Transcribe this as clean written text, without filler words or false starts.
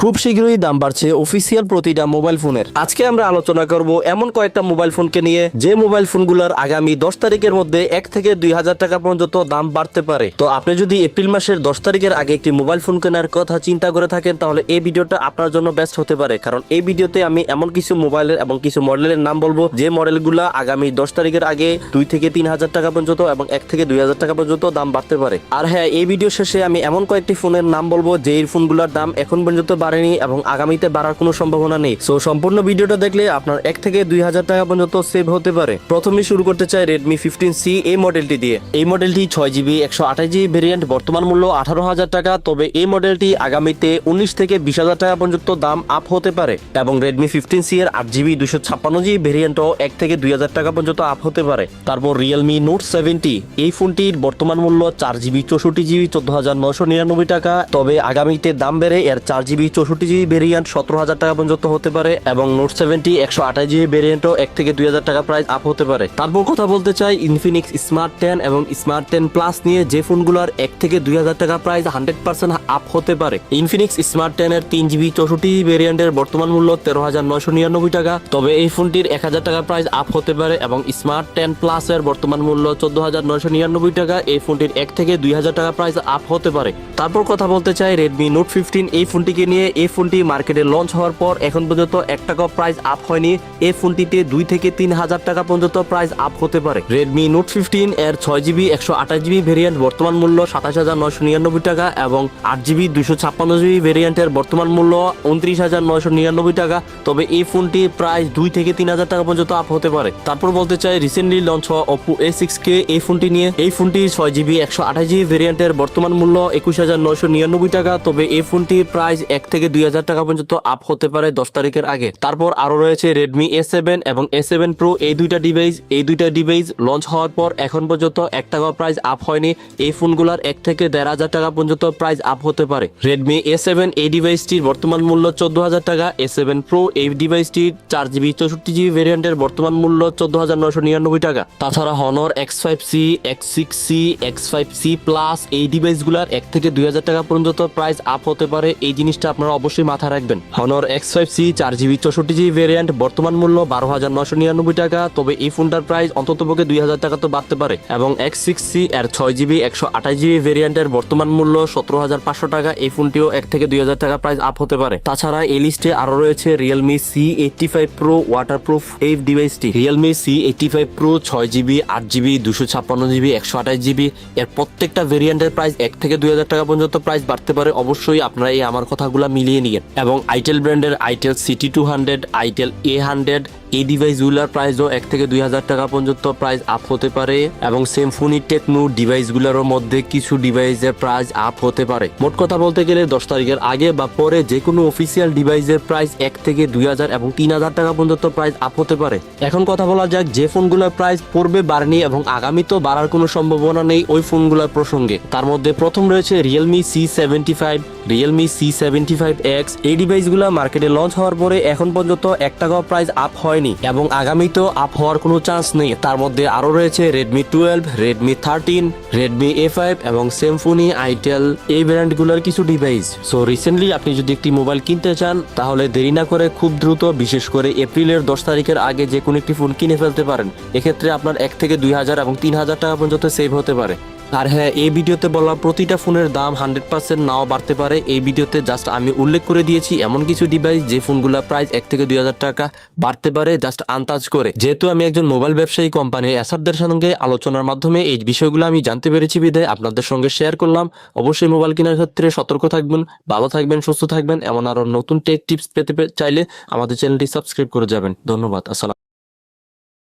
খুব শীঘ্রই দাম বাড়ছে অফিসিয়াল প্রতিটা মোবাইল ফোনের। আজকে আমরা আলোচনা করব এমন কয়েকটা মোবাইল ফোনকে নিয়ে যে মোবাইল ফোনগুলোর আগামী 10 তারিখের মধ্যে 1 থেকে 2,000 টাকা পর্যন্ত দাম বাড়তে পারে। তো আপনি যদি এপ্রিল মাসের 10 তারিখের আগে একটি মোবাইল ফোন কেনার কথা চিন্তা করে থাকেন তাহলে এই ভিডিওটা আপনার জন্য বেস্ট হতে পারে, কারণ এই ভিডিওতে আমি এমন কিছু মোবাইলের এবং কিছু মডেলের নাম বলবো যে মডেলগুলা আগামী 10 তারিখের আগে 2 থেকে 3,000 টাকা পর্যন্ত এবং 1 থেকে 2,000 টাকা পর্যন্ত দাম বাড়তে পারে। আর হ্যাঁ, এই ভিডিও শেষে আমি এমন কয়েকটি ফোনের নাম বলবো যে এই ফোনগুলোর দাম এখন পর্যন্ত বাড়েনি এবং আগামীতে বাড়ার কোনো সম্ভাবনা নেই। সো সম্পূর্ণ ভিডিওটা দেখলে আপনার 1 থেকে 2,000 টাকা পর্যন্ত সেভ হতে পারে। প্রথমে শুরু করতে চাই Redmi 15C এই মডেলটি দিয়ে। এই মডেলটি 6GB 128GB ভেরিয়েন্ট, বর্তমান মূল্য 18,000 টাকা। তবে এই মডেলটি আগামীতে 19 থেকে 20,000 টাকা পর্যন্ত দাম আপ হতে পারে এবং Redmi 15C এর 8GB 256GB ভেরিয়েন্টও 1 থেকে 2,000 টাকা পর্যন্ত আপ হতে পারে। তারপর Realme Note 70 এই ফোনটির বর্তমান মূল্য 4GB 64GB 14,999 টাকা। তবে আগামীতে দাম বেড়ে এর 4GB 64GB ভেরিয়েন্ট 17,000 টাকা পর্যন্ত হতে পারে এবং Note 70 128GB ভেরিয়েন্টও 1 থেকে 2,000 টাকা প্রাইস আপ হতে পারে। তারপর কথা বলতে চাই Infinix Smart 10 এবং Smart 10 Plus নিয়ে, যে ফোনগুলোর 1 থেকে 2,000 টাকা প্রাইস 100% আপ হতে পারে। Infinix Smart 10 এর 3GB 64GB ভেরিয়েন্টের বর্তমান মূল্য 13,999 টাকা। তবে এই ফোনটির 1,000 টাকা প্রাইস আপ হতে পারে এবং Smart 10 Plus এর বর্তমান মূল্য 14,999 টাকা। এই ফোনটির 1 থেকে 2,000 টাকা প্রাইস আপ হতে পারে। তারপর কথা বলতে চাই Redmi Note 15 এই ফোনটিকে নিয়ে। এই ফোনটি মার্কেটে লঞ্চ হওয়ার পর এখন পর্যন্ত 1 টাকা প্রাইস আপ হয়নি। এই ফোনটিতে 2 থেকে 3,000 টাকা পর্যন্ত প্রাইস আপ হতে পারে। Redmi Note 15 এর 6GB 128GB ভেরিয়েন্ট বর্তমান মূল্য 27,999 টাকা এবং 8GB 256GB ভেরিয়েন্টের বর্তমান মূল্য 29,999 টাকা। তবে এই ফোনটি প্রাইস 2 থেকে 3,000 টাকা পর্যন্ত আপ হতে পারে। তারপর বলতে চাই রিসেন্টলি লঞ্চ হওয়া Oppo A6K এই ফোনটি নিয়ে। এই ফোনটি 6GB 128GB ভেরিয়েন্টের বর্তমান মূল্য 21,999 টাকা। তবে এই ফোনটি প্রাইস 1 থেকে 2,000 টাকা পর্যন্ত আপ হতে পারে 10 তারিখের আগে। তারপর আরো রয়েছে Redmi A7 এবং A7 Pro এই দুইটা ডিভাইস লঞ্চ হওয়ার পর এখন পর্যন্ত 1 টাকা প্রাইস আপ হয়নি। এই ফোনগুলোর 1 থেকে 1,500 টাকা পর্যন্ত প্রাইস আপ হতে পারে। Redmi A7 এই ডিভাইসটির বর্তমান মূল্য 14,000 টাকা। A7 Pro এই ডিভাইসটির 4GB 64GB ভেরিয়েন্টের বর্তমান মূল্য 14,999 টাকা। তাছাড়া Honor X5C, X6C, X5C Plus এই ডিভাইসগুলোর 1 থেকে 2,000 টাকা পর্যন্ত প্রাইস আপ হতে পারে। এই জিনিসটা আপনারা অবশ্যই মাথায় রাখবেন। Honor X5C 4GB 64GB variant বর্তমান মূল্য 12,999 টাকা। তবে এই ফোনটার প্রাইস অন্ততপক্ষে 2,000 টাকা তো বাড়তে পারে এবং X6C এর 6GB 128GB ভেরিয়েন্টের বর্তমান মূল্য 17,500 টাকা। এই ফোনটিও 1 থেকে 2,000 টাকা প্রাইস আপ হতে পারে। তাছাড়া এই লিস্টে আরো রয়েছে Realme C85 Pro ওয়াটারপ্রুফ এই ডিভাইসটি। Realme C85 Pro 6GB 8GB 256GB 128GB এর প্রত্যেকটা ভেরিয়েন্টের প্রাইস 1 থেকে 2,000 টাকা পর্যন্ত প্রাইস বাড়তে পারে। অবশ্যই আপনারা এই আমার কথাগুলো মিলিয়ে নিন। এবং Itel ব্র্যান্ডের Itel CT200, Itel A100 এই ডিভাইসগুলোর প্রাইসও 1 থেকে 2,000 টাকা পর্যন্ত প্রাইস আপ হতে পারে এবং Symphony Tecno ডিভাইসগুলোর মধ্যে কিছু ডিভাইসের প্রাইস আপ হতে পারে। মোট কথা বলতে গেলে 10 তারিখের আগে বা পরে যে কোনো অফিসিয়াল ডিভাইসের প্রাইস 1 থেকে 2,000 এবং 3,000 টাকা পর্যন্ত প্রাইস আপ হতে পারে। এখন কথা বলা যাক যে ফোনগুলোর প্রাইস পূর্বে বাড়েনি এবং আগামীতেও বাড়ার কোনো সম্ভাবনা নেই ওই ফোনগুলোর প্রসঙ্গে। তার মধ্যে প্রথম রয়েছে Realme C75, Realme C75X এই ডিভাইসগুলো মার্কেটে লঞ্চ হওয়ার পরে এখন পর্যন্ত 1 টাকাও প্রাইস আপ হয়নি এবং আগামীতেও আপ হওয়ার কোনো চান্স নেই। তার মধ্যে আরো রয়েছে Redmi 12, Redmi 13, Redmi A5 এবং Symphony Itel এই ব্র্যান্ডগুলোর কিছু ডিভাইস। সো রিসেন্টলি আপনি যদি একটি মোবাইল কিনতে চান তাহলে দেরি না করে খুব দ্রুত, বিশেষ করে এপ্রিলের 10 তারিখের আগে যে কোনো একটি ফোন কিনে ফেলতে পারেন। এক্ষেত্রে আপনার 1 থেকে 2,000 এবং 3,000 টাকা পর্যন্ত সেভ হতে পারে। আর হ্যাঁ, এই ভিডিওতে বলা প্রতিটা ফোনের দাম 100% নাও বাড়তে পারে। এই ভিডিওতে জাস্ট আমি উল্লেখ করে দিয়েছি এমন কিছু ডিভাইস যে ফোনগুলো প্রাইস 1 থেকে 2,000 টাকা বাড়তে পারে জাস্ট আন্দাজ করে। যেহেতু আমি একজন মোবাইল ব্যবসায়ী কোম্পানি এসারদের সঙ্গে আলোচনার মাধ্যমে এই বিষয়গুলো আমি জানতে পেরেছি বিধায় আপনাদের সঙ্গে শেয়ার করলাম। অবশ্যই মোবাইল কেনার ক্ষেত্রে সতর্ক থাকবেন, ভালো থাকবেন, সুস্থ থাকবেন। এমন আরো নতুন টেক টিপস পেতে চাইলে আমাদের চ্যানেলটি সাবস্ক্রাইব করে যাবেন। ধন্যবাদ। আসসালাম।